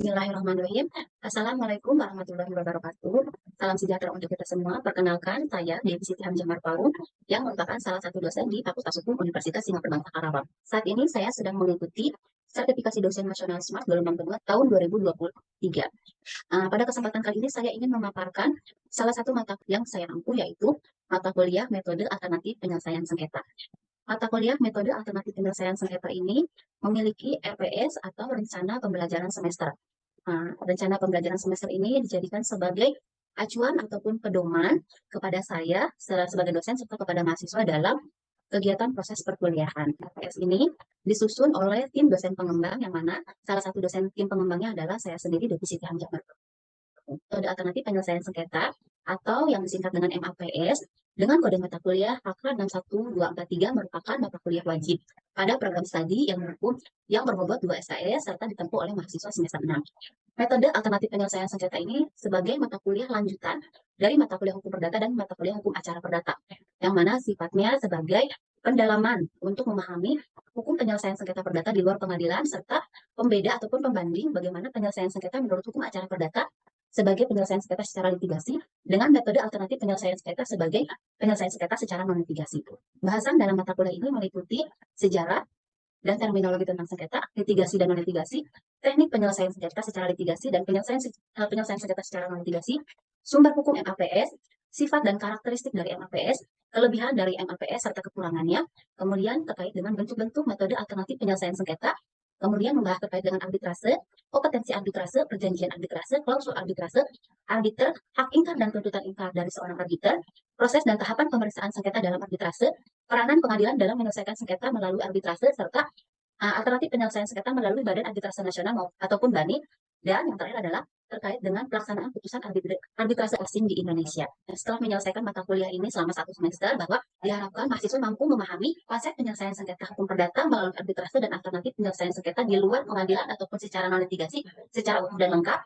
Bismillahirrahmanirrahim. Assalamualaikum warahmatullahi wabarakatuh. Salam sejahtera untuk kita semua. Perkenalkan, saya Dewi Siti Hamzah Marpaung yang merupakan salah satu dosen di Fakultas Hukum Universitas Singapura Bangsa Karawang. Saat ini saya sedang mengikuti sertifikasi dosen nasional SMART gelombang kedua tahun 2023. Pada kesempatan kali ini saya ingin memaparkan salah satu mata yang saya ampu, yaitu mata kuliah metode alternatif penyelesaian sengketa. Mata kuliah metode alternatif penyelesaian sengketa ini memiliki RPS atau rencana pembelajaran semester. Rencana pembelajaran semester ini dijadikan sebagai acuan ataupun pedoman kepada saya sebagai dosen serta kepada mahasiswa dalam kegiatan proses perkuliahan. RPS ini disusun oleh tim dosen pengembang, yang mana salah satu dosen tim pengembangnya adalah saya sendiri, Devi Siti Hamzah. Metode alternatif penyelesaian sengketa atau yang disingkat dengan MAPS dengan kode mata kuliah AK 61243 merupakan mata kuliah wajib pada program studi yang berbobot 2 SKS serta ditempuh oleh mahasiswa semester 6. Metode alternatif penyelesaian sengketa ini sebagai mata kuliah lanjutan dari mata kuliah hukum perdata dan mata kuliah hukum acara perdata, yang mana sifatnya sebagai pendalaman untuk memahami hukum penyelesaian sengketa perdata di luar pengadilan serta pembeda ataupun pembanding bagaimana penyelesaian sengketa menurut hukum acara perdata sebagai penyelesaian sengketa secara litigasi dengan metode alternatif penyelesaian sengketa sebagai penyelesaian sengketa secara non-litigasi. Bahasan dalam mata kuliah ini meliputi sejarah dan terminologi tentang sengketa, litigasi dan non-litigasi, teknik penyelesaian sengketa secara litigasi dan penyelesaian sengketa secara non-litigasi, sumber hukum MAPS, sifat dan karakteristik dari MAPS, kelebihan dari MAPS serta kekurangannya, kemudian terkait dengan bentuk-bentuk metode alternatif penyelesaian sengketa, kemudian membahas terkait dengan arbitrase, kompetensi arbitrase, perjanjian arbitrase, klausul arbitrase, arbiter, hak ingkar dan tuntutan ingkar dari seorang arbiter, proses dan tahapan pemeriksaan sengketa dalam arbitrase, peranan pengadilan dalam menyelesaikan sengketa melalui arbitrase, serta alternatif penyelesaian sengketa melalui Badan Arbitrase Nasional ataupun BANI, dan yang terakhir adalah terkait dengan pelaksanaan putusan arbitrase asing di Indonesia. Setelah menyelesaikan mata kuliah ini selama 1 semester, bahwa diharapkan mahasiswa mampu memahami konsep penyelesaian sengketa hukum perdata melalui arbitrase dan alternatif penyelesaian sengketa di luar pengadilan ataupun secara non-litigasi secara utuh dan lengkap,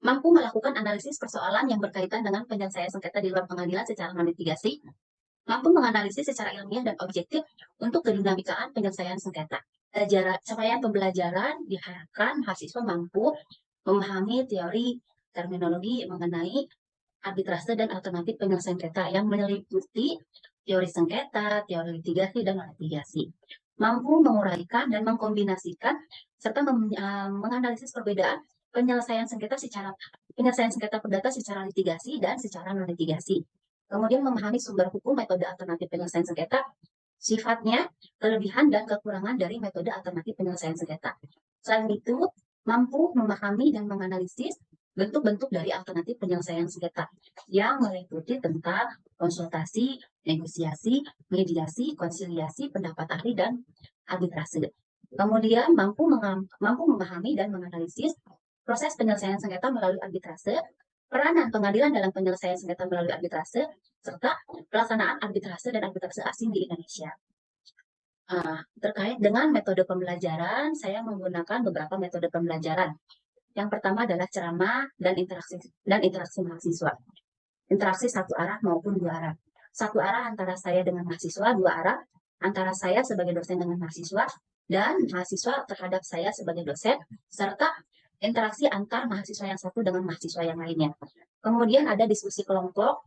mampu melakukan analisis persoalan yang berkaitan dengan penyelesaian sengketa di luar pengadilan secara non-litigasi, mampu menganalisis secara ilmiah dan objektif untuk kedinamikaan penyelesaian sengketa. Capaian pembelajaran diharapkan mahasiswa mampu memahami teori terminologi mengenai arbitrase dan alternatif penyelesaian sengketa yang meliputi teori sengketa, teori litigasi, dan non-litigasi. Mampu menguraikan dan mengkombinasikan serta menganalisis perbedaan penyelesaian sengketa perdata secara litigasi dan secara non-litigasi. Kemudian memahami sumber hukum metode alternatif penyelesaian sengketa, sifatnya, kelebihan dan kekurangan dari metode alternatif penyelesaian sengketa. Selain itu, mampu memahami dan menganalisis bentuk-bentuk dari alternatif penyelesaian sengketa yang meliputi tentang konsultasi, negosiasi, mediasi, konsiliasi, pendapat ahli, dan arbitrase. Kemudian mampu memahami dan menganalisis proses penyelesaian sengketa melalui arbitrase, peranan pengadilan dalam penyelesaian sengketa melalui arbitrase, serta pelaksanaan arbitrase dan arbitrase asing di Indonesia. Terkait dengan metode pembelajaran, saya menggunakan beberapa metode pembelajaran. Yang pertama adalah ceramah dan interaksi mahasiswa. Interaksi satu arah maupun dua arah. Satu arah antara saya dengan mahasiswa, dua arah antara saya sebagai dosen dengan mahasiswa, dan mahasiswa terhadap saya sebagai dosen, serta interaksi antar mahasiswa yang satu dengan mahasiswa yang lainnya. Kemudian ada diskusi kelompok.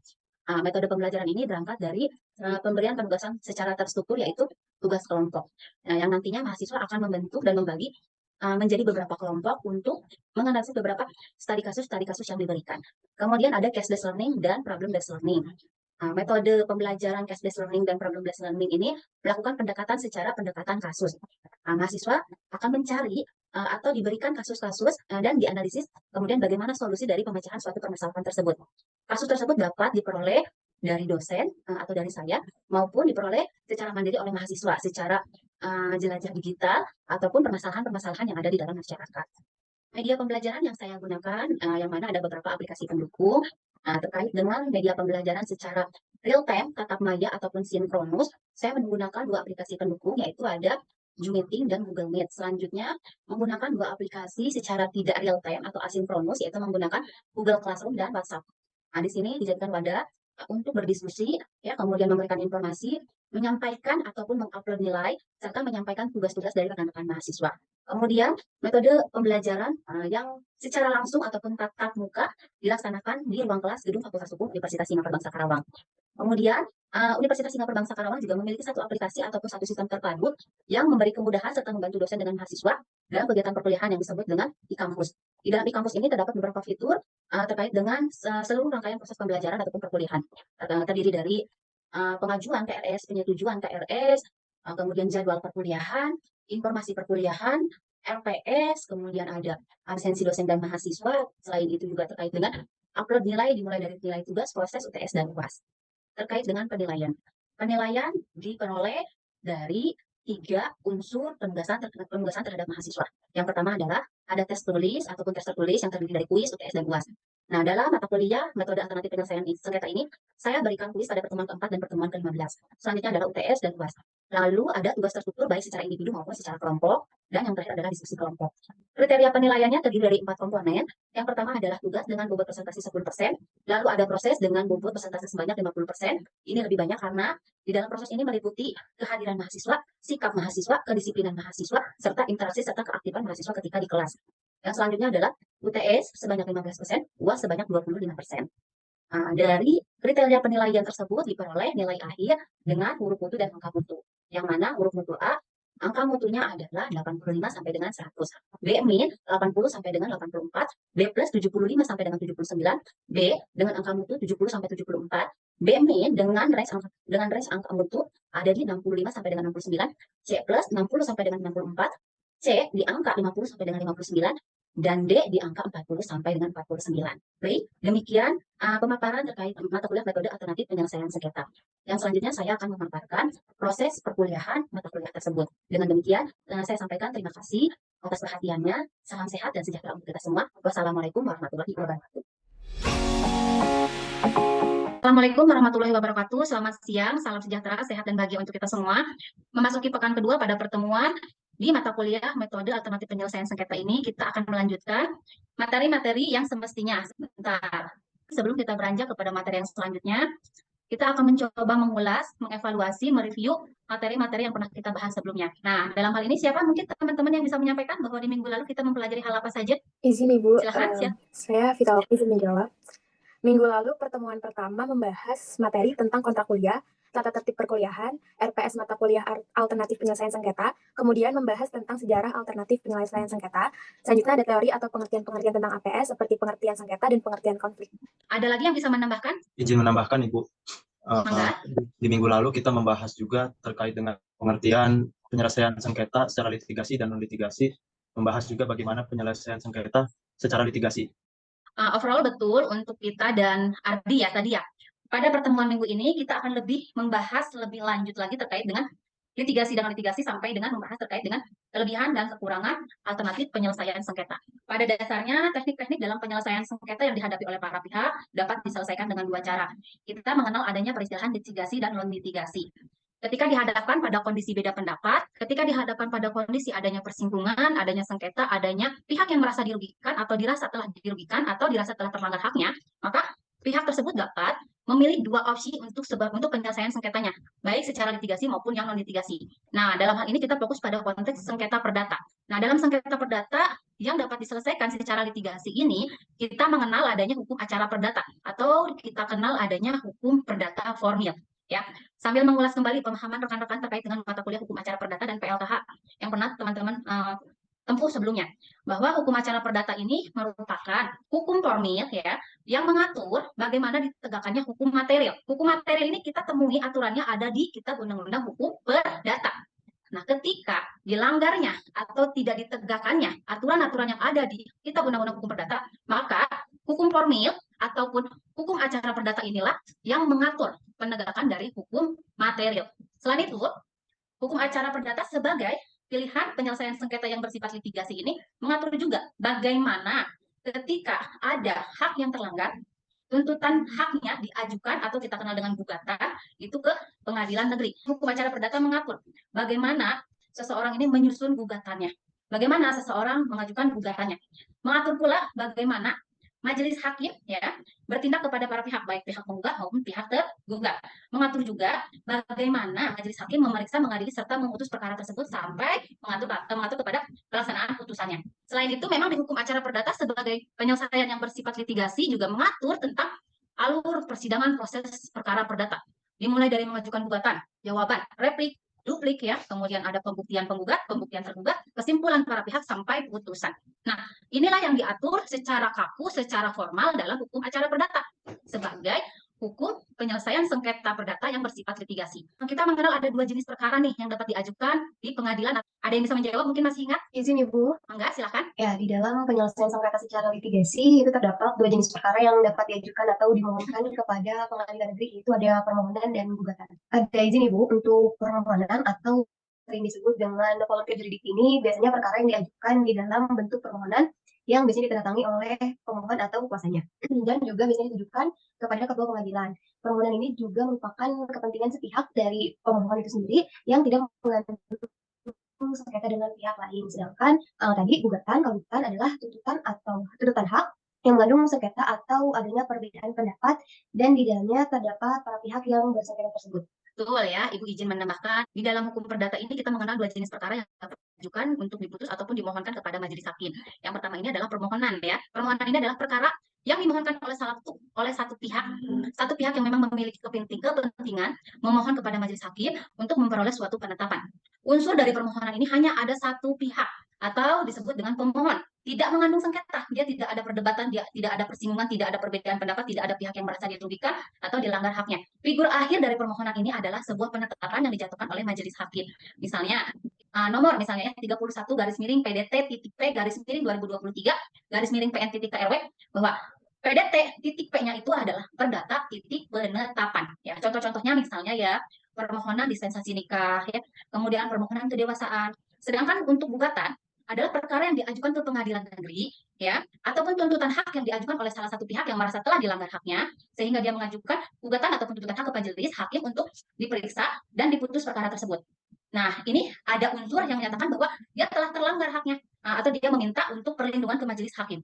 Metode pembelajaran ini berangkat dari pemberian penugasan secara terstruktur, yaitu tugas kelompok. Yang nantinya mahasiswa akan membentuk dan membagi menjadi beberapa kelompok untuk menganalisis beberapa studi kasus yang diberikan. Kemudian ada case-based learning dan problem-based learning. Metode pembelajaran case-based learning dan problem-based learning ini melakukan pendekatan kasus. Mahasiswa akan mencari atau diberikan kasus-kasus dan dianalisis kemudian bagaimana solusi dari pemecahan suatu permasalahan tersebut. Kasus tersebut dapat diperoleh dari dosen atau dari saya, maupun diperoleh secara mandiri oleh mahasiswa secara jelajah digital ataupun permasalahan-permasalahan yang ada di dalam masyarakat. Media pembelajaran yang saya gunakan, yang mana ada beberapa aplikasi pendukung terkait dengan media pembelajaran secara real time, tatap maya ataupun sinkronus. Saya menggunakan 2 aplikasi pendukung, yaitu ada Zoom Meeting dan Google Meet. Selanjutnya menggunakan 2 aplikasi secara tidak real time atau asinkronus, yaitu menggunakan Google Classroom dan WhatsApp. Di sini dijadikan wadah untuk berdiskusi, ya, kemudian memberikan informasi, menyampaikan ataupun mengupload nilai, serta menyampaikan tugas-tugas dari rekan-rekan mahasiswa. Kemudian metode pembelajaran yang secara langsung ataupun tatap muka dilaksanakan di ruang kelas gedung Fakultas Hukum Universitas Singapura Karawang. Kemudian, Universitas Singapura Karawang juga memiliki satu aplikasi ataupun satu sistem terpadu yang memberi kemudahan serta membantu dosen dengan mahasiswa dalam kegiatan perkuliahan yang disebut dengan e-kampus. Di dalam e-kampus ini terdapat beberapa fitur terkait dengan seluruh rangkaian proses pembelajaran ataupun perkuliahan. Terdiri dari pengajuan KRS, penyetujuan KRS, kemudian jadwal perkuliahan, informasi perkuliahan, LPS, kemudian ada absensi dosen dan mahasiswa. Selain itu juga terkait dengan upload nilai dimulai dari nilai tugas, proses, UTS, dan UAS. Terkait dengan penilaian. Penilaian diperoleh dari 3 unsur penugasan terhadap mahasiswa. Yang pertama adalah ada tes tulis ataupun tes tertulis yang terdiri dari kuis, UTS, dan UAS. Nah, dalam mata kuliah metode alternatif penyelesaian sengketa ini, saya berikan kuis pada pertemuan keempat dan pertemuan ke-15. Selanjutnya adalah UTS dan UAS. Lalu ada tugas terstruktur baik secara individu maupun secara kelompok, dan yang terakhir adalah diskusi kelompok. Kriteria penilaiannya terdiri dari 4 komponen. Yang pertama adalah tugas dengan bobot presentasi 10%, lalu ada proses dengan bobot presentasi sebanyak 50%. Ini lebih banyak karena di dalam proses ini meliputi kehadiran mahasiswa, sikap mahasiswa, kedisiplinan mahasiswa, serta interaksi serta keaktifan mahasiswa ketika di kelas. Yang selanjutnya adalah UTS sebanyak 15%, UAS sebanyak 25%. Dari kriteria penilaian tersebut diperoleh nilai akhir dengan huruf mutu dan angka mutu. Yang mana huruf mutu A, angka mutunya adalah 85 sampai dengan 100. B min 80 sampai dengan 84, B plus 75 sampai dengan 79, B dengan angka mutu 70 sampai 74, B min dengan range angka mutu ada di 65 sampai dengan 69, C plus 60 sampai dengan 64, C di angka 50 sampai dengan 59, dan D di angka 40 sampai dengan 49. Baik, demikian pemaparan terkait mata kuliah metode alternatif penyelesaian sengketa. Yang selanjutnya saya akan memaparkan proses perkuliahan mata kuliah tersebut. Dengan demikian, saya sampaikan terima kasih atas perhatiannya. Salam sehat dan sejahtera untuk kita semua. Wassalamualaikum warahmatullahi wabarakatuh. Assalamualaikum warahmatullahi wabarakatuh. Selamat siang, salam sejahtera, sehat dan bahagia untuk kita semua. Memasuki pekan kedua pada pertemuan di mata kuliah metode alternatif penyelesaian sengketa ini, kita akan melanjutkan materi-materi yang semestinya. Sebentar. Sebelum kita beranjak kepada materi yang selanjutnya, kita akan mencoba mengulas, mengevaluasi, mereview materi-materi yang pernah kita bahas sebelumnya. Nah, dalam hal ini siapa mungkin teman-teman yang bisa menyampaikan bahwa di minggu lalu kita mempelajari hal apa saja? Izin Ibu, Silahkan, saya Vita Oki izin menjawab. Minggu lalu pertemuan pertama membahas materi tentang kontrak kuliah, tata tertib perkuliahan, RPS mata kuliah alternatif penyelesaian sengketa, kemudian membahas tentang sejarah alternatif penyelesaian sengketa. Selanjutnya ada teori atau pengertian-pengertian tentang APS seperti pengertian sengketa dan pengertian konflik. Ada lagi yang bisa menambahkan? Izin menambahkan Ibu. Di minggu lalu kita membahas juga terkait dengan pengertian penyelesaian sengketa secara litigasi dan non litigasi, membahas juga bagaimana penyelesaian sengketa secara litigasi. Overall betul untuk kita dan Ardi ya tadi ya. Pada pertemuan minggu ini kita akan lebih membahas lebih lanjut lagi terkait dengan litigasi dan litigasi sampai dengan membahas terkait dengan kelebihan dan kekurangan alternatif penyelesaian sengketa. Pada dasarnya teknik-teknik dalam penyelesaian sengketa yang dihadapi oleh para pihak dapat diselesaikan dengan 2 cara. Kita mengenal adanya peristilahan litigasi dan non litigasi. Ketika dihadapkan pada kondisi beda pendapat, ketika dihadapkan pada kondisi adanya persinggungan, adanya sengketa, adanya pihak yang merasa dirugikan atau dirasa telah dirugikan atau dirasa telah terlanggar haknya, maka pihak tersebut dapat memilih 2 opsi untuk penyelesaian sengketanya, baik secara litigasi maupun yang non litigasi. Nah, dalam hal ini kita fokus pada konteks sengketa perdata. Nah, dalam sengketa perdata yang dapat diselesaikan secara litigasi ini, kita mengenal adanya hukum acara perdata atau kita kenal adanya hukum perdata formil. Ya, sambil mengulas kembali pemahaman rekan-rekan terkait dengan mata kuliah hukum acara perdata dan PLKH yang pernah teman-teman tempuh sebelumnya, bahwa hukum acara perdata ini merupakan hukum formil ya yang mengatur bagaimana ditegakkannya hukum material. Hukum material ini kita temui aturannya ada di Kitab Undang-Undang Hukum Perdata. Nah, ketika dilanggarnya atau tidak ditegakkannya aturan-aturan yang ada di Kitab Undang-Undang Hukum Perdata, maka hukum formil ataupun hukum acara perdata inilah yang mengatur penegakan dari hukum material. Selain itu, hukum acara perdata sebagai pilihan penyelesaian sengketa yang bersifat litigasi ini mengatur juga bagaimana ketika ada hak yang terlanggar, tuntutan haknya diajukan atau kita kenal dengan gugatan itu ke pengadilan negeri. Hukum acara perdata mengatur bagaimana seseorang ini menyusun gugatannya, bagaimana seseorang mengajukan gugatannya, mengatur pula bagaimana majelis hakim ya bertindak kepada para pihak baik pihak penggugat maupun pihak tergugat, mengatur juga bagaimana majelis hakim memeriksa, mengadili serta memutus perkara tersebut sampai mengatur kepada pelaksanaan putusannya. Selain itu, memang di hukum acara perdata sebagai penyelesaian yang bersifat litigasi juga mengatur tentang alur persidangan proses perkara perdata. Dimulai dari mengajukan gugatan, jawaban, replik, duplik ya, kemudian ada pembuktian penggugat, pembuktian tergugat, kesimpulan para pihak sampai putusan. Nah, inilah yang diatur secara kaku, secara formal dalam hukum acara perdata sebagai hukum penyelesaian sengketa perdata yang bersifat litigasi. Kita mengenal ada 2 jenis perkara nih yang dapat diajukan di pengadilan. Ada yang bisa menjawab, mungkin masih ingat? Izin Ibu. Enggak, silakan. Ya, di dalam penyelesaian sengketa secara litigasi itu terdapat 2 jenis perkara yang dapat diajukan atau dimohonkan kepada pengadilan negeri, itu ada permohonan dan gugatan. Ada izin Ibu untuk permohonan atau sering disebut dengan volunteer juridik ini biasanya perkara yang diajukan di dalam bentuk permohonan yang biasanya ditandatangani oleh pemohon atau kuasanya dan juga biasanya ditujukan kepada ketua pengadilan. Permohonan ini juga merupakan kepentingan sepihak dari pemohon itu sendiri yang tidak mengandung sengketa dengan pihak lain. Sedangkan tadi gugatan adalah tuntutan hak yang mengandung sengketa atau adanya perbedaan pendapat dan di dalamnya terdapat para pihak yang bersengketa tersebut. Betul ya, Ibu izin menambahkan, di dalam hukum perdata ini kita mengenal 2 jenis perkara yang dapat diajukan untuk diputus ataupun dimohonkan kepada majelis hakim. Yang pertama ini adalah permohonan ya. Permohonan ini adalah perkara yang dimohonkan oleh satu pihak yang memang memiliki kepentingan memohon kepada majelis hakim untuk memperoleh suatu penetapan. Unsur dari permohonan ini hanya ada satu pihak atau disebut dengan pemohon. Tidak mengandung sengketa, dia tidak ada perdebatan, dia tidak ada persinggungan, tidak ada perbedaan pendapat, tidak ada pihak yang merasa dirugikan atau dilanggar haknya. Figur akhir dari permohonan ini adalah sebuah penetapan yang dijatuhkan oleh majelis hakim. Misalnya nomor misalnya 31 garis miring PDT titik P garis miring 2023 garis miring PN titik KRW bahwa PDT titik P-nya itu adalah perdata titik penetapan. Ya, contoh-contohnya misalnya ya permohonan dispensasi nikah, ya, kemudian permohonan kedewasaan. Sedangkan untuk gugatan adalah perkara yang diajukan ke pengadilan negeri, ya, ataupun tuntutan hak yang diajukan oleh salah satu pihak yang merasa telah dilanggar haknya, sehingga dia mengajukan gugatan ataupun tuntutan hak ke majelis hakim untuk diperiksa dan diputus perkara tersebut. Nah, ini ada unsur yang menyatakan bahwa dia telah terlanggar haknya, atau dia meminta untuk perlindungan ke majelis hakim.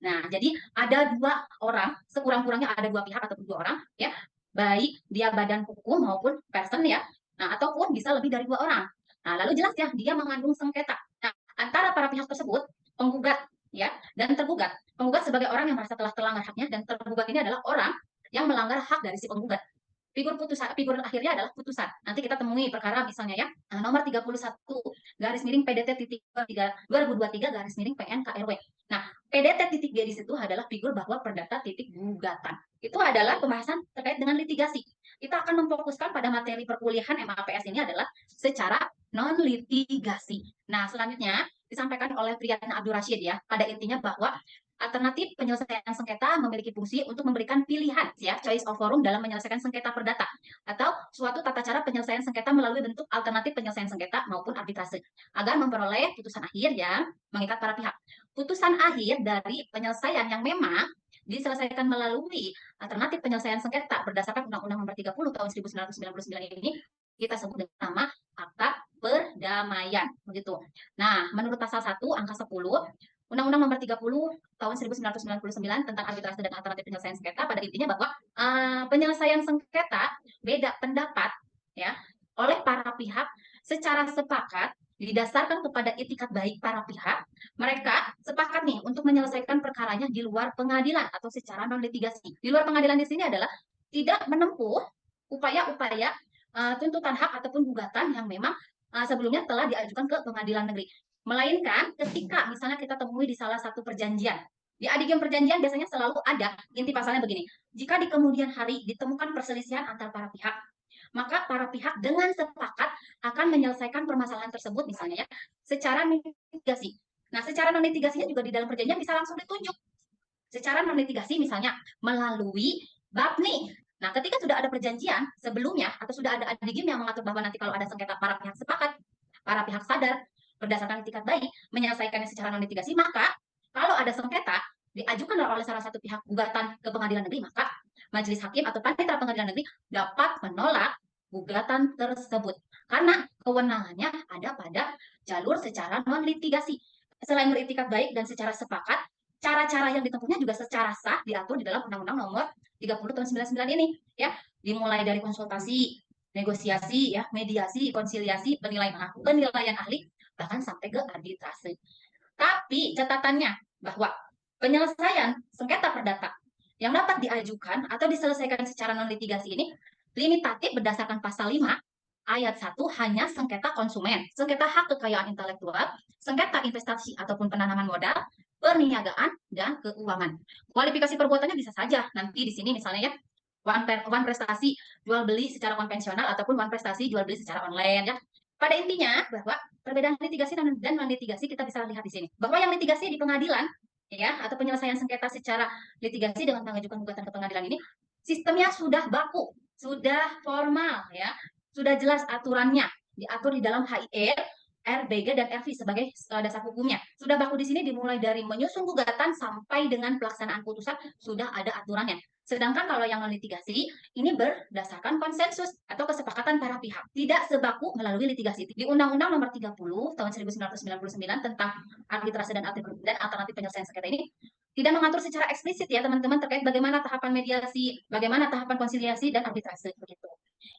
Nah, jadi ada 2 orang, sekurang-kurangnya ada 2 pihak ataupun 2 orang, ya, baik dia badan hukum maupun person ya, ataupun bisa lebih dari 2 orang. Nah, lalu jelas ya, dia mengandung sengketa. Nah, antara para pihak tersebut, penggugat ya dan tergugat. Penggugat sebagai orang yang merasa telah terlanggar haknya dan tergugat ini adalah orang yang melanggar hak dari si penggugat. Figur akhirnya adalah putusan. Nanti kita temui perkara misalnya ya, nomor 31 garis miring PDT titik 2023 garis miring PN KRW. Nah, PDT titik G di situ adalah figur bahwa perdata titik gugatan. Itu adalah pembahasan terkait dengan litigasi. Kita akan memfokuskan pada materi perkuliahan MAPS ini adalah secara non-litigasi. Nah, selanjutnya disampaikan oleh Priyatna Abdul Rashid ya, pada intinya bahwa alternatif penyelesaian sengketa memiliki fungsi untuk memberikan pilihan ya, choice of forum dalam menyelesaikan sengketa perdata atau suatu tata cara penyelesaian sengketa melalui bentuk alternatif penyelesaian sengketa maupun arbitrase agar memperoleh putusan akhir yang mengikat para pihak. Putusan akhir dari penyelesaian yang memang diselesaikan melalui alternatif penyelesaian sengketa berdasarkan Undang-Undang Nomor 30 Tahun 1999 ini kita sebut dengan nama akta perdamaian begitu. Nah, menurut pasal 1 angka 10 Undang-Undang Nomor 30 Tahun 1999 tentang arbitrase dan alternatif penyelesaian sengketa pada intinya bahwa penyelesaian sengketa beda pendapat ya oleh para pihak secara sepakat didasarkan kepada itikat baik para pihak. Mereka sepakat nih untuk menyelesaikan perkaranya di luar pengadilan atau secara non litigasi. Di luar pengadilan di sini adalah tidak menempuh upaya-upaya tuntutan hak ataupun gugatan yang memang sebelumnya telah diajukan ke pengadilan negeri. Melainkan ketika misalnya kita temui di salah satu perjanjian. Di adigium perjanjian biasanya selalu ada inti pasalnya begini. Jika di kemudian hari ditemukan perselisihan antar para pihak, maka para pihak dengan sepakat akan menyelesaikan permasalahan tersebut misalnya ya secara non litigasi. Nah, secara non litigasinya juga di dalam perjanjian bisa langsung ditunjuk. Secara non litigasi misalnya melalui bab nih. Nah, ketika sudah ada perjanjian sebelumnya atau sudah ada adigium yang mengatur bahwa nanti kalau ada sengketa para pihak sepakat, para pihak sadar berdasarkan itikat baik menyelesaikannya secara non litigasi, maka kalau ada sengketa diajukan oleh salah satu pihak gugatan ke pengadilan negeri, maka majelis hakim atau panitera pengadilan negeri dapat menolak gugatan tersebut karena kewenangannya ada pada jalur secara non litigasi. Selain beritikat baik dan secara sepakat, cara-cara yang ditempuhnya juga secara sah diatur di dalam Undang-Undang Nomor 30 Tahun 99 ini ya, dimulai dari konsultasi, negosiasi ya, mediasi, konsiliasi, penilaian ahli bahkan sampai ke arbitrase. Tapi catatannya bahwa penyelesaian sengketa perdata yang dapat diajukan atau diselesaikan secara non-litigasi ini limitatif berdasarkan pasal 5 ayat 1 hanya sengketa konsumen, sengketa hak kekayaan intelektual, sengketa investasi ataupun penanaman modal, perniagaan, dan keuangan. Kualifikasi perbuatannya bisa saja nanti di sini misalnya ya, one prestasi jual beli secara konvensional ataupun one prestasi jual beli secara online ya. Pada intinya bahwa perbedaan litigasi dan non litigasi kita bisa lihat di sini. Bahwa yang litigasi di pengadilan ya atau penyelesaian sengketa secara litigasi dengan mengajukan gugatan ke pengadilan ini sistemnya sudah baku, sudah formal ya, sudah jelas aturannya, diatur di dalam HIE, RBG dan RV sebagai dasar hukumnya. Sudah baku di sini dimulai dari menyusun gugatan sampai dengan pelaksanaan putusan sudah ada aturannya. Sedangkan kalau yang non litigasi ini berdasarkan konsensus atau kesepakatan para pihak, tidak sebaku melalui litigasi. Di Undang-Undang Nomor 30 Tahun 1999 tentang arbitrase dan alternatif penyelesaian sengketa ini tidak mengatur secara eksplisit ya teman-teman terkait bagaimana tahapan mediasi, bagaimana tahapan konsiliasi dan arbitrase begitu.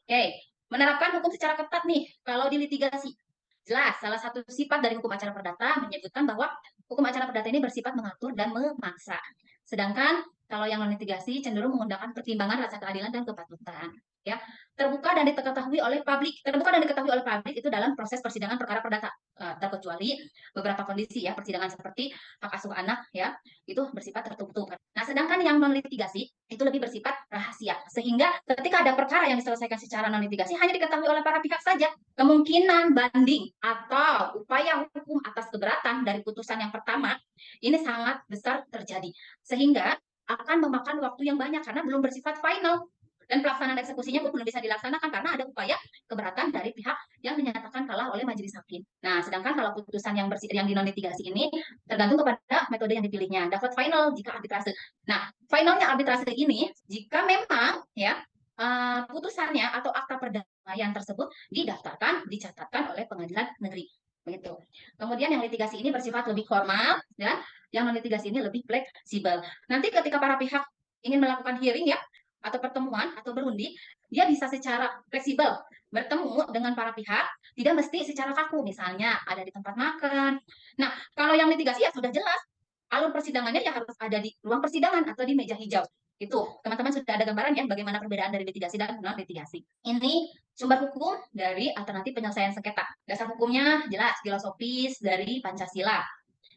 Oke, menerapkan hukum secara ketat nih kalau di litigasi. Jelas, salah satu sifat dari hukum acara perdata menyebutkan bahwa hukum acara perdata ini bersifat mengatur dan memaksa. Sedangkan kalau yang non litigasi cenderung menggunakan pertimbangan rasa keadilan dan kepatutan. Ya, terbuka dan diketahui oleh publik. Terbuka dan diketahui oleh publik itu dalam proses persidangan perkara perdata, terkecuali beberapa kondisi ya, persidangan seperti hak asuh anak ya, itu bersifat tertutup. Nah, sedangkan yang non litigasi itu lebih bersifat rahasia. Sehingga ketika ada perkara yang diselesaikan secara non litigasi hanya diketahui oleh para pihak saja. Kemungkinan banding atau upaya hukum atas keberatan dari putusan yang pertama ini sangat besar terjadi. Sehingga akan memakan waktu yang banyak karena belum bersifat final. Dan pelaksanaan eksekusinya pun belum bisa dilaksanakan karena ada upaya keberatan dari pihak yang dinyatakan kalah oleh majelis hakim. Nah, sedangkan kalau putusan yang di non litigasi ini tergantung kepada metode yang dipilihnya. Dapat final jika arbitrase. Nah, finalnya arbitrase ini jika memang ya putusannya atau akta perdamaian tersebut didaftarkan, dicatatkan oleh pengadilan negeri. Begitu. Kemudian yang litigasi ini bersifat lebih formal dan yang non litigasi ini lebih fleksibel. Nanti ketika para pihak ingin melakukan hearing ya atau pertemuan atau berundi, dia bisa secara fleksibel bertemu dengan para pihak, tidak mesti secara kaku, misalnya ada di tempat makan. Nah, kalau yang litigasi ya sudah jelas, alur persidangannya ya harus ada di ruang persidangan atau di meja hijau. Itu, teman-teman sudah ada gambaran ya bagaimana perbedaan dari litigasi dan non litigasi. Ini sumber hukum dari alternatif penyelesaian sengketa. Dasar hukumnya jelas, filosofis dari Pancasila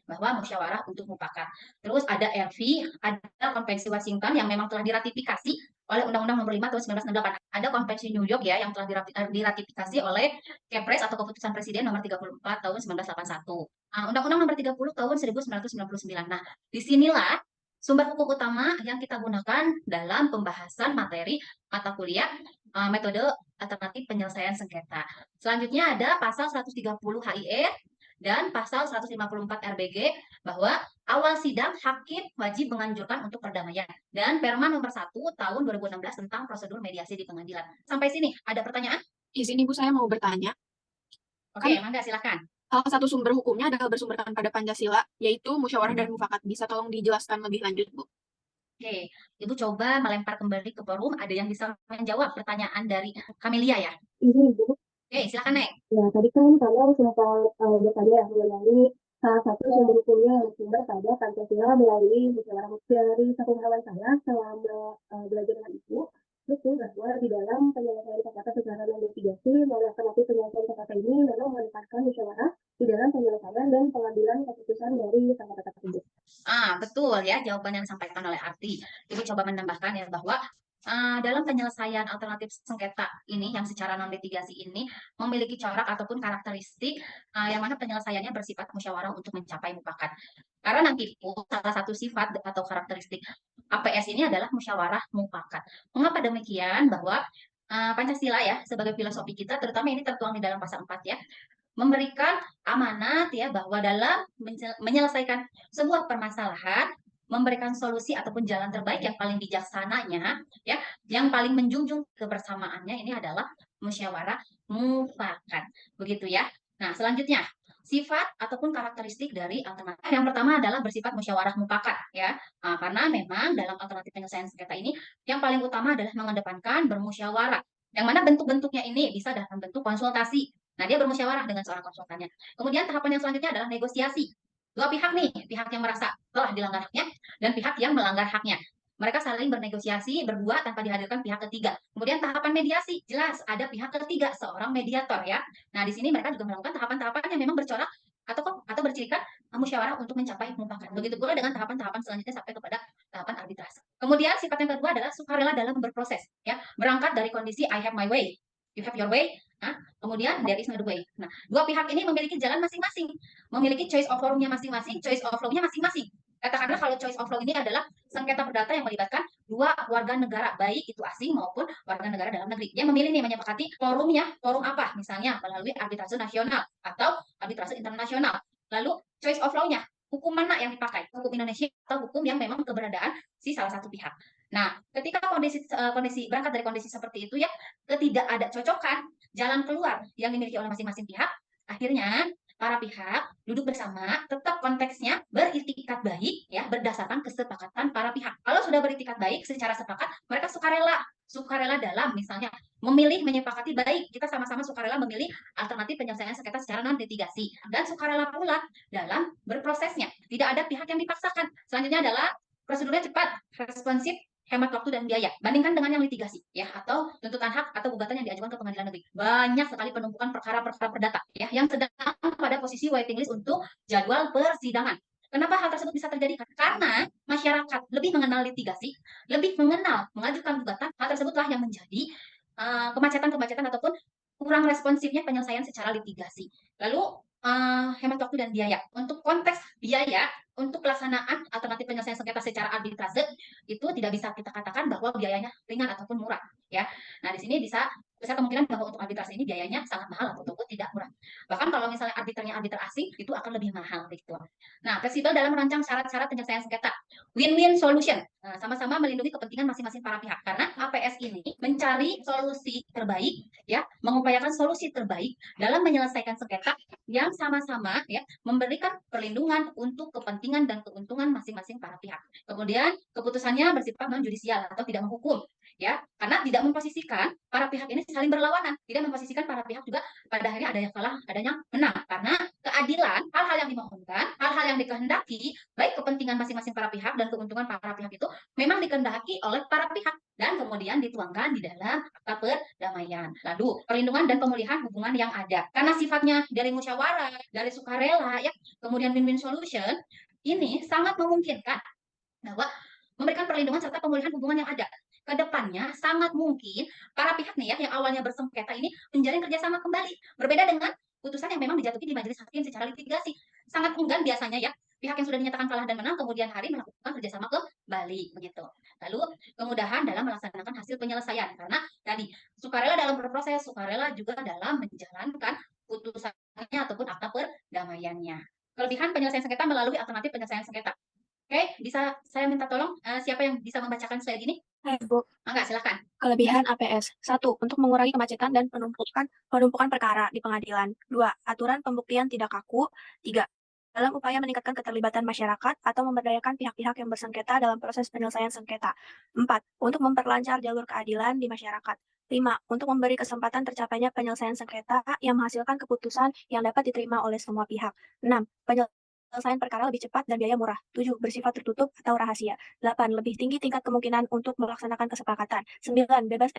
bahwa musyawarah untuk mufakat. Terus ada RV, ada Konvensi Washington yang memang telah diratifikasi oleh Undang-Undang Nomor 5 Tahun 1968. Ada Konvensi New York ya yang telah diratifikasi oleh Kepres atau Keputusan Presiden Nomor 34 Tahun 1981. Undang-Undang Nomor 30 Tahun 1999. Nah, disinilah sumber hukum utama yang kita gunakan dalam pembahasan materi mata kuliah metode alternatif penyelesaian sengketa. Selanjutnya ada pasal 130 HIE dan pasal 154 RBG bahwa awal sidang hakim wajib menganjurkan untuk perdamaian dan Perma nomor 1 tahun 2016 tentang prosedur mediasi di pengadilan. Sampai sini ada pertanyaan? Izin Ibu, saya mau bertanya. Oke, mangga silakan. Salah satu sumber hukumnya adalah bersumberkan pada Pancasila, yaitu musyawarah dan mufakat. Bisa tolong dijelaskan lebih lanjut, Bu? Oke, Ibu coba melempar kembali ke forum. Ada yang bisa menjawab pertanyaan dari Camelia ya? Ini Ibu. Oke, silakan Nek. Ya, tadi kan kalian sempat bertanya mengenai salah satu sumber hukumnya yang bersumber pada Pancasila melalui musyawarah dari satu pengalaman saya selama belajar dengan Ibu. Betul bahwa di dalam penyelesaian sengketa secara non litigasi melalui alternatif penyelesaian sengketa ini memang menempatkan musyawarah di dalam penyelesaian dan pengambilan keputusan dari sengketa tersebut. Betul ya jawaban yang disampaikan oleh Arti. Ibu coba menambahkan ya bahwa dalam penyelesaian alternatif sengketa ini yang secara non litigasi ini memiliki corak ataupun karakteristik yang mana penyelesaiannya bersifat musyawarah untuk mencapai mufakat. Karena nanti salah satu sifat atau karakteristik APS ini adalah musyawarah mufakat. Mengapa demikian? Bahwa Pancasila ya sebagai filosofi kita terutama ini tertuang di dalam pasal 4 ya memberikan amanat ya bahwa dalam menyelesaikan sebuah permasalahan memberikan solusi ataupun jalan terbaik yang paling bijaksananya ya yang paling menjunjung kebersamaannya ini adalah musyawarah mufakat begitu ya. Nah, selanjutnya sifat ataupun karakteristik dari alternatif yang pertama adalah bersifat musyawarah mufakat ya. Karena memang dalam alternatif penyelesaian sengketa ini yang paling utama adalah mengedepankan bermusyawarah yang mana bentuk-bentuknya ini bisa dalam bentuk konsultasi. Nah, dia bermusyawarah dengan seorang konsultannya. Kemudian tahapan yang selanjutnya adalah negosiasi. Dua pihak nih, pihak yang merasa telah dilanggar haknya dan pihak yang melanggar haknya. Mereka saling bernegosiasi berdua tanpa dihadirkan pihak ketiga. Kemudian tahapan mediasi, jelas ada pihak ketiga, seorang mediator ya. Nah, di sini mereka juga melakukan tahapan-tahapan yang memang bercorak atau bercirikan musyawarah untuk mencapai mufakat. Begitu pula dengan tahapan-tahapan selanjutnya sampai kepada tahapan arbitrase. Kemudian sifat yang kedua adalah sukarela dalam berproses, ya. Berangkat dari kondisi I have my way, you have your way. Nah, kemudian there is no way. Nah, dua pihak ini memiliki jalan masing-masing, memiliki choice of law-nya masing-masing, choice of law-nya masing-masing. Katakanlah kalau choice of law ini adalah sengketa perdata yang melibatkan dua warga negara, baik itu asing maupun warga negara dalam negeri. Dia memilih nih menyepakati forumnya, forum apa? Misalnya melalui arbitrase nasional atau arbitrase internasional. Lalu choice of law-nya, hukum mana yang dipakai? Hukum Indonesia atau hukum yang memang keberadaan si salah satu pihak. Nah, ketika kondisi berangkat dari kondisi seperti itu ya, ketidak ada cocokan jalan keluar yang dimiliki oleh masing-masing pihak, akhirnya para pihak duduk bersama, tetap konteksnya beritikat baik ya, berdasarkan kesepakatan para pihak. Kalau sudah beritikat baik secara sepakat, mereka sukarela dalam misalnya memilih menyepakati baik, kita sama-sama sukarela memilih alternatif penyelesaian sengketa secara non litigasi, dan sukarela pula dalam berprosesnya. Tidak ada pihak yang dipaksakan. Selanjutnya adalah prosedurnya cepat, responsif, hemat waktu dan biaya. Bandingkan dengan yang litigasi ya, atau tuntutan hak atau gugatan yang diajukan ke pengadilan negeri. Banyak sekali penumpukan perkara-perkara perdata ya, yang sedang pada posisi waiting list untuk jadwal persidangan. Kenapa hal tersebut bisa terjadi? Karena masyarakat lebih mengenal litigasi, lebih mengenal mengajukan gugatan. Hal tersebutlah yang menjadi kemacetan-kemacetan ataupun kurang responsifnya penyelesaian secara litigasi. Lalu hemat waktu dan biaya. Untuk konteks biaya, untuk pelaksanaan alternatif penyelesaian sengketa secara arbitrase itu tidak bisa kita katakan bahwa biayanya ringan ataupun murah ya. Nah, di sini bisa besar kemungkinan bahwa untuk arbitrase ini biayanya sangat mahal ataupun tidak murah. Bahkan kalau misalnya arbiternya arbiter asing itu akan lebih mahal gitu. Nah, fleksibel dalam merancang syarat-syarat penyelesaian sengketa. Win-win solution. Nah, sama-sama melindungi kepentingan masing-masing para pihak karena APS ini mencari solusi terbaik ya, mengupayakan solusi terbaik dalam menyelesaikan sengketa yang sama-sama ya memberikan perlindungan untuk kepentingan dan keuntungan masing-masing para pihak. Kemudian keputusannya bersifat non judisial atau tidak menghukum ya, karena tidak memposisikan para pihak ini saling berlawanan, tidak memposisikan para pihak juga pada akhirnya ada yang kalah, ada yang menang, karena keadilan, hal-hal yang dimohonkan, hal-hal yang dikehendaki, baik kepentingan masing-masing para pihak dan keuntungan para pihak itu memang dikehendaki oleh para pihak dan kemudian dituangkan di dalam akta perdamaian. Lalu perlindungan dan pemulihan hubungan yang ada, karena sifatnya dari musyawarah, dari sukarela ya, kemudian win-win solution, ini sangat memungkinkan bahwa memberikan perlindungan serta pemulihan hubungan yang ada. Kedepannya sangat mungkin para pihak nih ya yang awalnya bersengketa ini menjalin kerjasama kembali. Berbeda dengan putusan yang memang dijatuhi di majelis hakim secara litigasi. Sangat enggan biasanya ya pihak yang sudah dinyatakan kalah dan menang kemudian hari melakukan kerjasama kembali begitu. Lalu kemudahan dalam melaksanakan hasil penyelesaian karena tadi sukarela dalam berproses, sukarela juga dalam menjalankan putusannya ataupun akta perdamaiannya. Kelebihan penyelesaian sengketa melalui alternatif penyelesaian sengketa. Oke, bisa saya minta tolong siapa yang bisa membacakan slide ini? Hai, Bu. Enggak, silakan. Kelebihan APS. 1. Untuk mengurangi kemacetan dan penumpukan perkara di pengadilan. 2. Aturan pembuktian tidak kaku. 3. Dalam upaya meningkatkan keterlibatan masyarakat atau memberdayakan pihak-pihak yang bersengketa dalam proses penyelesaian sengketa. 4. Untuk memperlancar jalur keadilan di masyarakat. 5. Untuk memberi kesempatan tercapainya penyelesaian sengketa yang menghasilkan keputusan yang dapat diterima oleh semua pihak. 6. Penyelesaian perkara lebih cepat dan biaya murah. 7. Bersifat tertutup atau rahasia. 8. Lebih tinggi tingkat kemungkinan untuk melaksanakan kesepakatan. 9. Bebas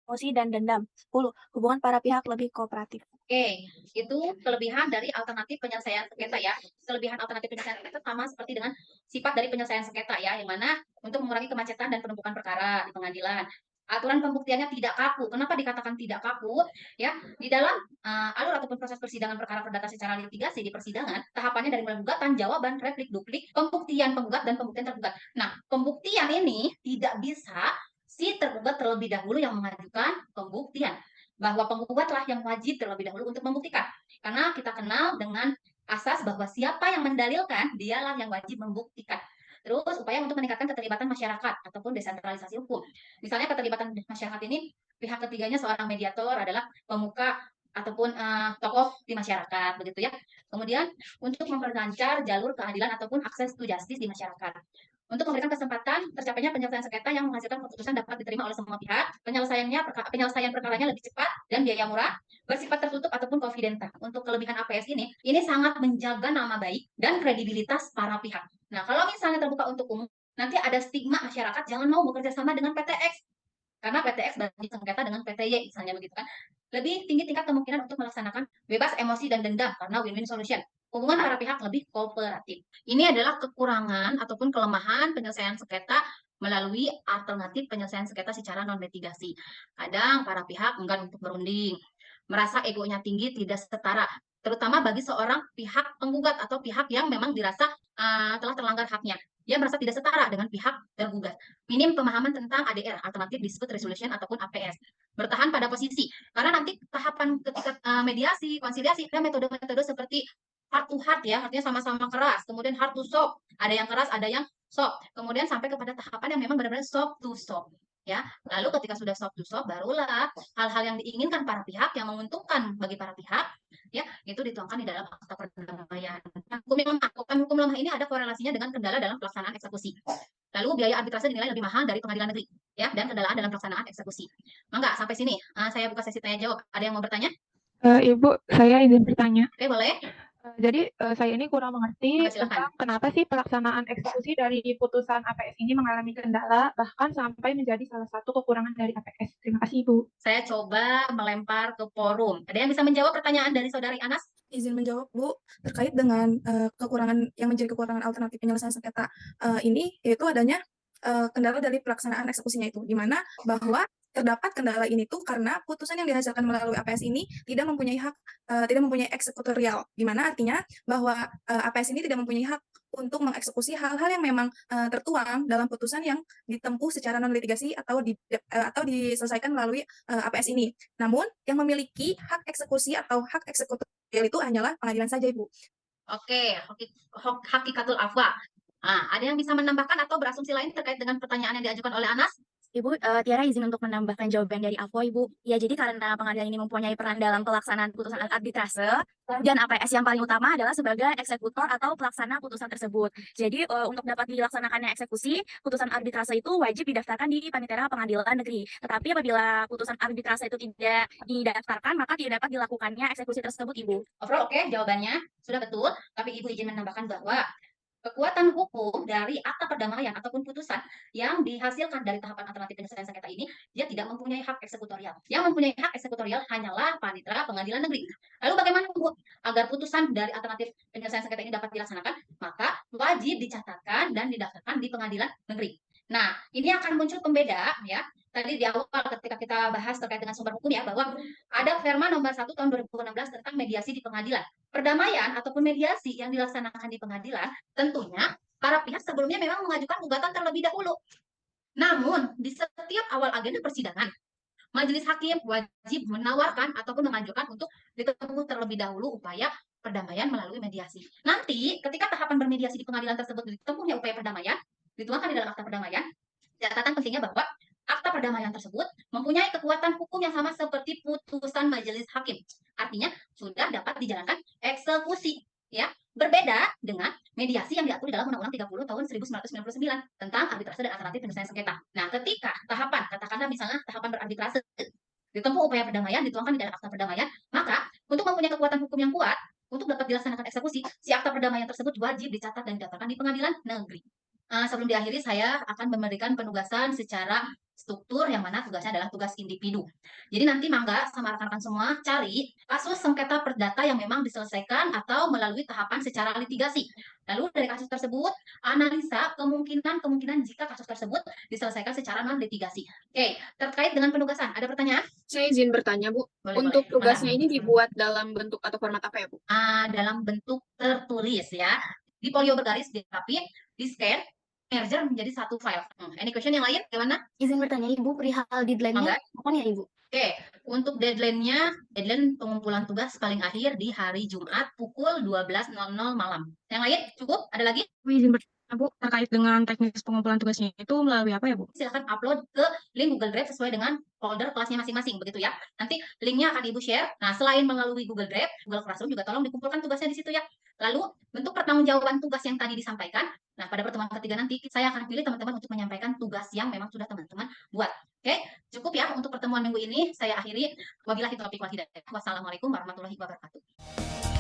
emosi dan dendam. 10. Hubungan para pihak lebih kooperatif. Oke, itu kelebihan dari alternatif penyelesaian sengketa ya. Kelebihan alternatif penyelesaian sengketa sama seperti dengan sifat dari penyelesaian sengketa ya, yang mana untuk mengurangi kemacetan dan penumpukan perkara di pengadilan. Aturan pembuktiannya tidak kaku. Kenapa dikatakan tidak kaku? Ya, di dalam alur ataupun proses persidangan perkara perdata secara litigasi di persidangan, tahapannya dari mulai gugatan, jawaban, replik, duplik, pembuktian penggugat dan pembuktian tergugat. Nah, pembuktian ini tidak bisa si tergugat terlebih dahulu yang mengajukan pembuktian, bahwa penggugatlah yang wajib terlebih dahulu untuk membuktikan. Karena kita kenal dengan asas bahwa siapa yang mendalilkan dialah yang wajib membuktikan. Terus upaya untuk meningkatkan keterlibatan masyarakat ataupun desentralisasi hukum. Misalnya keterlibatan masyarakat ini pihak ketiganya seorang mediator adalah pemuka ataupun tokoh di masyarakat begitu ya. Kemudian untuk memperlancar jalur keadilan ataupun akses to justice di masyarakat. untuk memberikan kesempatan tercapainya penyelesaian sengketa yang menghasilkan keputusan dapat diterima oleh semua pihak, penyelesaian perkaranya lebih cepat dan biaya murah, bersifat tertutup ataupun konfidensial. Untuk kelebihan APS ini sangat menjaga nama baik dan kredibilitas para pihak. Nah, kalau misalnya terbuka untuk umum, nanti ada stigma masyarakat jangan mau bekerja sama dengan PTX. Karena PTX banding sengketa dengan PTY misalnya begitu kan. Lebih tinggi tingkat kemungkinan untuk melaksanakan bebas emosi dan dendam karena win-win solution. Hubungan para pihak lebih kooperatif. Ini adalah kekurangan ataupun kelemahan penyelesaian sengketa melalui alternatif penyelesaian sengketa secara non-litigasi. Kadang para pihak enggan untuk berunding, merasa egonya tinggi, tidak setara, terutama bagi seorang pihak penggugat atau pihak yang memang dirasa telah terlanggar haknya. Dia merasa tidak setara dengan pihak tergugat. Minim pemahaman tentang ADR, alternatif dispute resolution ataupun APS. Bertahan pada posisi, karena nanti tahapan ketika mediasi, konsiliasi, ada metode-metode seperti heart to heart ya, artinya sama-sama keras, kemudian heart to soft, ada yang keras, ada yang soft, kemudian sampai kepada tahapan yang memang benar-benar soft to soft. Ya, lalu ketika sudah soft to soft, barulah hal-hal yang diinginkan para pihak, yang menguntungkan bagi para pihak, ya, itu dituangkan di dalam akta perdamaian. Nah, hukum lemah ini ada korelasinya dengan kendala dalam pelaksanaan eksekusi. Lalu biaya arbitrase dinilai lebih mahal dari pengadilan negeri, ya, dan kendalaan dalam pelaksanaan eksekusi. Mangga, sampai sini saya buka sesi tanya jawab. Ada yang mau bertanya? Ibu, saya izin bertanya. Oke, boleh. Jadi saya ini kurang mengerti Mangga, silakan. tentang kenapa sih pelaksanaan eksekusi dari putusan APS ini mengalami kendala, bahkan sampai menjadi salah satu kekurangan dari APS. Terima kasih, Ibu. Saya coba melempar ke forum. Ada yang bisa menjawab pertanyaan dari saudari Anas? Izin menjawab, Bu, terkait dengan kekurangan yang menjadi kekurangan alternatif penyelesaian sengketa ini, yaitu adanya kendala dari pelaksanaan eksekusinya itu, di mana bahwa terdapat kendala ini tuh karena putusan yang dihasilkan melalui APS ini tidak mempunyai hak, tidak mempunyai eksekutorial, di mana artinya bahwa APS ini tidak mempunyai hak untuk mengeksekusi hal-hal yang memang tertuang dalam putusan yang ditempuh secara non litigasi atau diselesaikan melalui APS ini. Namun yang memiliki hak eksekusi atau hak eksekutorial itu hanyalah pengadilan saja, Ibu. Oke, hakikatul afwa. Ada yang bisa menambahkan atau berasumsi lain terkait dengan pertanyaan yang diajukan oleh Anas? Ibu, Tiara izin untuk menambahkan jawaban dari Avo, Ibu. Ya, jadi karena pengadilan ini mempunyai peran dalam pelaksanaan putusan arbitrase, dan APS yang paling utama adalah sebagai eksekutor atau pelaksana putusan tersebut. Jadi, untuk dapat dilaksanakannya eksekusi, putusan arbitrase itu wajib didaftarkan di Panitera Pengadilan Negeri. Tetapi apabila putusan arbitrase itu tidak didaftarkan, maka tidak dapat dilakukannya eksekusi tersebut, Ibu. Overall, oke, jawabannya sudah betul, tapi Ibu izin menambahkan bahwa kekuatan hukum dari akta perdamaian ataupun putusan yang dihasilkan dari tahapan alternatif penyelesaian sengketa ini, dia tidak mempunyai hak eksekutorial. Yang mempunyai hak eksekutorial hanyalah Panitera Pengadilan Negeri. Lalu bagaimana, Bu, agar putusan dari alternatif penyelesaian sengketa ini dapat dilaksanakan? Maka wajib dicatatkan dan didaftarkan di Pengadilan Negeri. Nah, ini akan muncul pembeda ya. Tadi di awal ketika kita bahas terkait dengan sumber hukum ya, bahwa ada Perma nomor 1 tahun 2016 tentang mediasi di pengadilan. Perdamaian ataupun mediasi yang dilaksanakan di pengadilan, tentunya para pihak sebelumnya memang mengajukan gugatan terlebih dahulu. Namun, di setiap awal agenda persidangan, majelis hakim wajib menawarkan ataupun mengajukan untuk ditempuh terlebih dahulu upaya perdamaian melalui mediasi. Nanti, ketika tahapan bermediasi di pengadilan tersebut ditempuhnya upaya perdamaian, dituangkan di dalam akta perdamaian, catatan pentingnya bahwa akta perdamaian tersebut mempunyai kekuatan hukum yang sama seperti putusan majelis hakim. Artinya sudah dapat dijalankan eksekusi, ya. Berbeda dengan mediasi yang diatur di dalam Undang-Undang 30 tahun 1999 tentang arbitrase dan alternatif penyelesaian sengketa. Nah, ketika tahapan, katakanlah misalnya tahapan berarbitrase, ditempuh upaya perdamaian, dituangkan di dalam akta perdamaian, maka untuk mempunyai kekuatan hukum yang kuat, untuk dapat dilaksanakan eksekusi, si akta perdamaian tersebut wajib dicatat dan didaftarkan di pengadilan negeri. Sebelum diakhiri, saya akan memberikan penugasan secara struktur yang mana tugasnya adalah tugas individu. Jadi nanti mangga sama rekan-rekan semua cari kasus sengketa perdata yang memang diselesaikan atau melalui tahapan secara litigasi. Lalu dari kasus tersebut analisa kemungkinan jika kasus tersebut diselesaikan secara non litigasi. Oke, terkait dengan penugasan ada pertanyaan? Saya izin bertanya, Bu. Boleh, Untuk boleh. tugasnya ini dibuat dalam bentuk atau format apa ya, Bu? Dalam bentuk tertulis ya. Di folio bergaris, dirapin, di scan, merger menjadi satu file. Any question yang lain? Gimana? Izin bertanya, Ibu, perihal deadline-nya kapan ya, Ibu? Oke, untuk deadline pengumpulan tugas paling akhir di hari Jumat pukul 12.00 malam. Yang lain cukup? Ada lagi? Izin Bu, terkait dengan teknis pengumpulan tugasnya itu melalui apa ya, Bu? Silahkan upload ke link Google Drive sesuai dengan folder kelasnya masing-masing, begitu ya. Nanti linknya akan Ibu share. Nah, selain melalui Google Drive, Google Classroom juga tolong dikumpulkan tugasnya di situ ya. Lalu, bentuk pertanggungjawaban tugas yang tadi disampaikan. Nah, pada pertemuan ketiga nanti, saya akan pilih teman-teman untuk menyampaikan tugas yang memang sudah teman-teman buat. Oke, cukup ya untuk pertemuan minggu ini. Saya akhiri. Wabillahi taufiq wal hidayah. Wassalamualaikum warahmatullahi wabarakatuh.